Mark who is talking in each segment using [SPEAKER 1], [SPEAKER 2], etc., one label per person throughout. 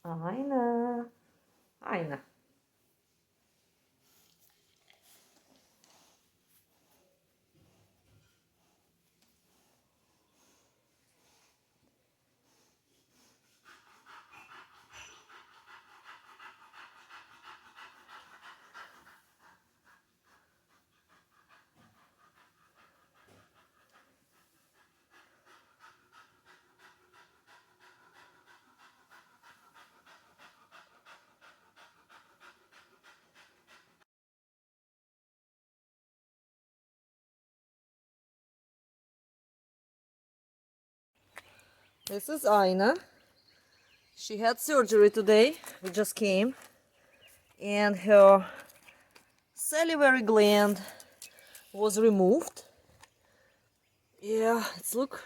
[SPEAKER 1] Aina. Aina. This is Aina. She had surgery today. We just came. And her salivary gland was removed. Yeah, it's look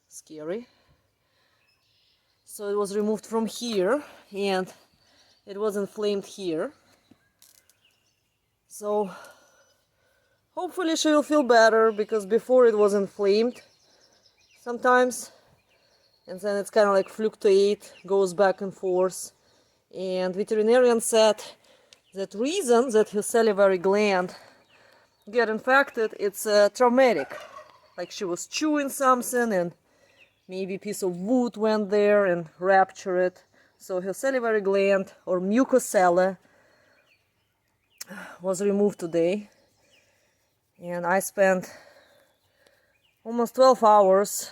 [SPEAKER 1] scary. So it was removed from here and it was inflamed here. So hopefully she'll feel better, because before it was inflamed sometimes, and then it's kind of like fluctuate, goes back and forth. And veterinarian said that reason that her salivary gland get infected, it's traumatic. Like she was chewing something and maybe a piece of wood went there and ruptured it. So her salivary gland, or mucosella, was removed today. And I spent almost 12 hours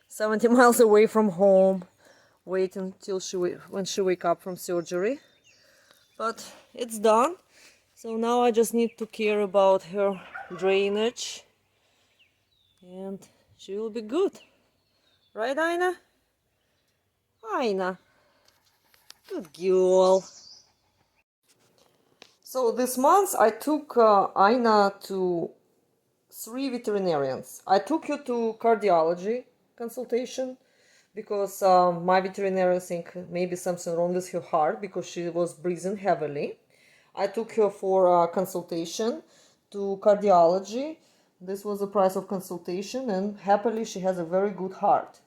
[SPEAKER 1] 70 miles away from home, waiting till when she wake up from surgery. But it's done. So now I just need to care about her drainage and she will be good. Right, Aina? Aina. Good girl. So this month I took Aina to 3 veterinarians. I took her to cardiology consultation because my veterinarian think maybe something wrong with her heart because she was breathing heavily. I took her for a consultation to cardiology. This was the price of consultation, and happily she has a very good heart.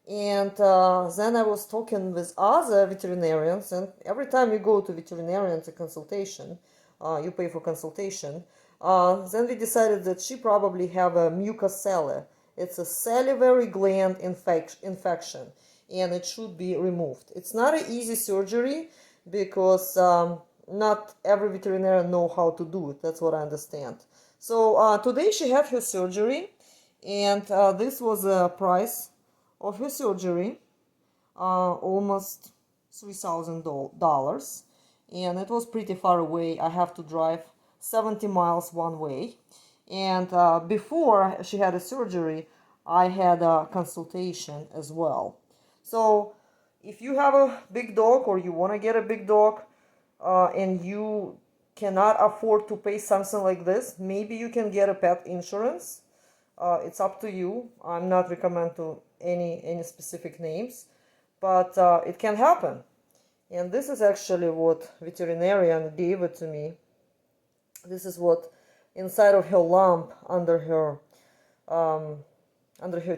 [SPEAKER 1] And then I was talking with other veterinarians, and every time you go to veterinarians a consultation, you pay for consultation. Then we decided that she probably have a mucosella. It's a salivary gland infection, and it should be removed. It's not an easy surgery because not every veterinarian know how to do it. That's what I understand. So today she had her surgery, and this was a price of her surgery, almost $3,000, and it was pretty far away. I have to drive 70 miles one way. And before she had a surgery, I had a consultation as well. So if you have a big dog or you want to get a big dog and you cannot afford to pay something like this, maybe you can get a pet insurance. It's up to you. I'm not recommend to any specific names, but it can happen. And this is actually what veterinarian gave it to me. This is what inside of her lump under her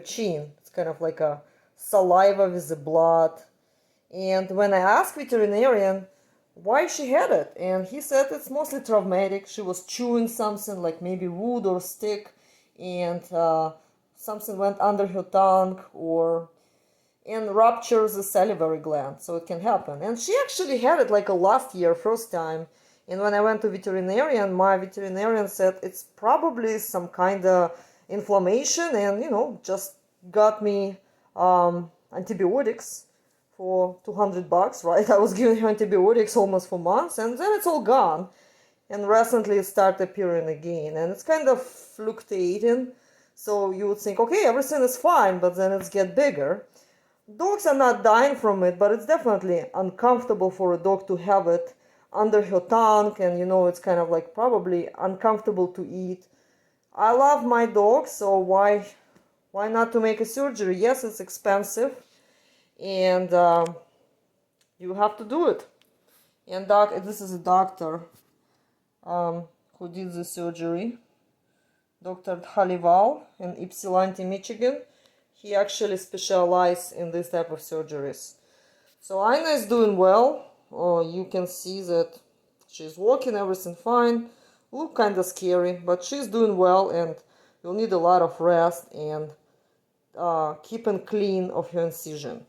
[SPEAKER 1] chin. It's kind of like a saliva with the blood. And when I asked veterinarian why she had it, and he said it's mostly traumatic. She was chewing something like maybe wood or stick, and something went under her tongue and ruptures the salivary gland, so it can happen. And she actually had it like a last year, first time. And when I went to veterinarian, my veterinarian said it's probably some kind of inflammation, and just got me antibiotics for $200, right? I was giving her antibiotics almost for months, and then it's all gone. And recently it started appearing again, and it's kind of fluctuating. So you would think, okay, everything is fine, but then it's get bigger. Dogs are not dying from it, but it's definitely uncomfortable for a dog to have it under her tongue, and it's kind of like probably uncomfortable to eat. I love my dog, so why not to make a surgery? Yes, it's expensive, and you have to do it. And this is a doctor who did the surgery, Dr. Halival in Ypsilanti, Michigan. He actually specializes in this type of surgeries. So Aina is doing well. You can see that she's walking, everything fine. Look kind of scary, but she's doing well, and you'll need a lot of rest and keeping clean of your incision.